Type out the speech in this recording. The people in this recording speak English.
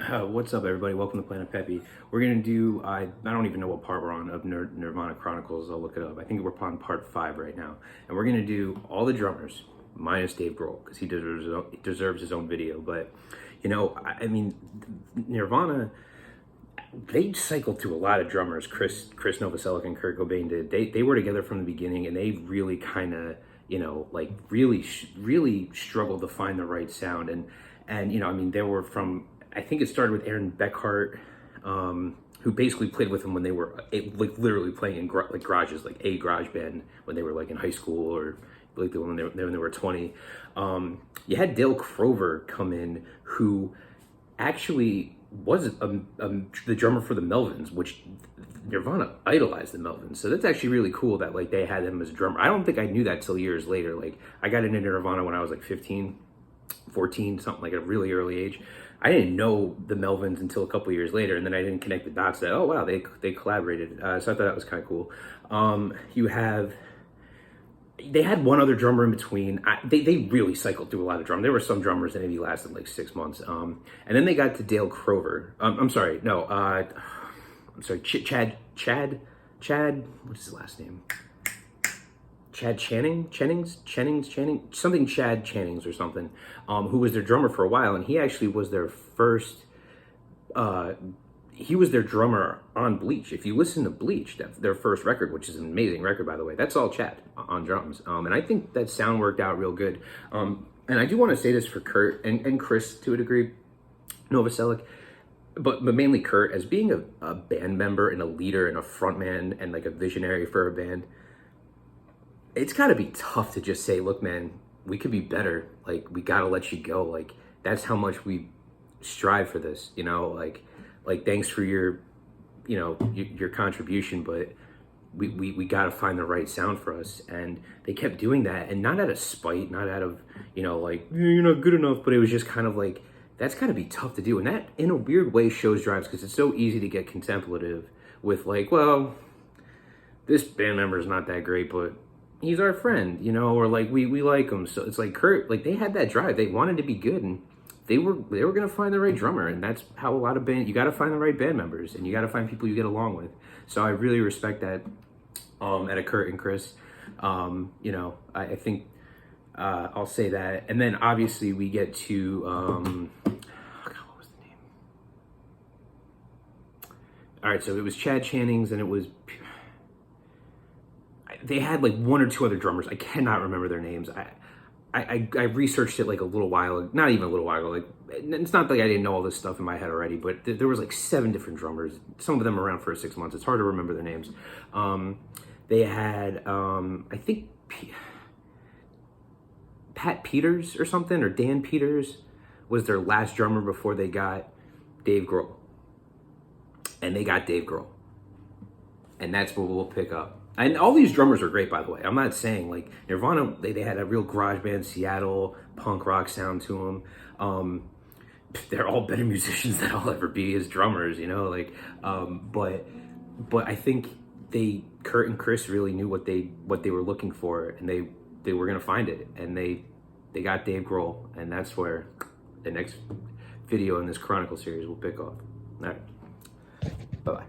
What's up, everybody? Welcome to Planet Pepe. We're gonna do, I don't even know what part we're on of Nirvana Chronicles. I'll look it up. I think we're on part 5 right now. And we're gonna do all the drummers, minus Dave Grohl, because he deserves his own video. But, you know, I mean, Nirvana, they cycled through a lot of drummers. Chris Novoselic and Kurt Cobain did. They were together from the beginning, and they really kind of, you know, like really struggled to find the right sound. And you know, I mean, they were from, I think it started with Aaron Beckhart, who basically played with him when they were like literally playing in like garages, like a garage band when they were like in high school, or like when they were 20. You had Dale Crover come in, who actually was the drummer for the Melvins, which Nirvana idolized the Melvins. So that's actually really cool that like they had him as a drummer. I don't think I knew that till years later. Like I got into Nirvana when I was like 15, 14, something, like at a really early age. I didn't know the Melvins until a couple years later, and then I didn't connect the dots that, oh wow, they collaborated. So I thought that was kind of cool. They had one other drummer in between. They really cycled through a lot of drummers. There were some drummers that maybe lasted like 6 months. And then they got to Dale Crover. I'm sorry, no, I'm sorry, Chad, what's his last name? Chad Channings, something Chad Channings or something, who was their drummer for a while, and he actually was their first, he was their drummer on Bleach. If you listen to Bleach, their first record, which is an amazing record, by the way, that's all Chad on drums. And I think that sound worked out real good. And I do want to say this for Kurt and Chris to a degree, Novoselic, but mainly Kurt, as being a band member and a leader and a frontman and like a visionary for a band. It's got to be tough to just say, look, man, we could be better. Like, we got to let you go. Like, that's how much we strive for this, you know, like thanks for your, you know, your contribution, but we got to find the right sound for us. And they kept doing that, and not out of spite, not out of, you know, like, you're not good enough, but it was just kind of like, that's got to be tough to do. And that, in a weird way, shows drives, because it's so easy to get contemplative with like, well, this band member is not that great, but he's our friend, you know, or like we like him. So it's like Kurt, like they had that drive. They wanted to be good, and they were gonna find the right drummer, and that's how a lot of you got to find the right band members, and you got to find people you get along with. So I really respect that out of Kurt and Chris. You know, I think I'll say that, and then obviously we get to God, what was the name? All right, so it was Chad Channings, and it was. They had like 1 or 2 other drummers. I cannot remember their names. I researched it like a little while, not even a little while ago. Like, it's not like I didn't know all this stuff in my head already, but there was like 7 different drummers. Some of them around for 6 months. It's hard to remember their names. They had, I think, Pat Peters or something, or Dan Peters was their last drummer before they got Dave Grohl. And they got Dave Grohl. And that's what we'll pick up. And all these drummers are great, by the way. I'm not saying, like, Nirvana, they had a real garage band, Seattle, punk rock sound to them. They're all better musicians than I'll ever be as drummers, you know? Like, but I think Kurt and Chris really knew what they were looking for, and they were going to find it. And they got Dave Grohl, and that's where the next video in this Chronicle series will pick off. All right. Bye-bye.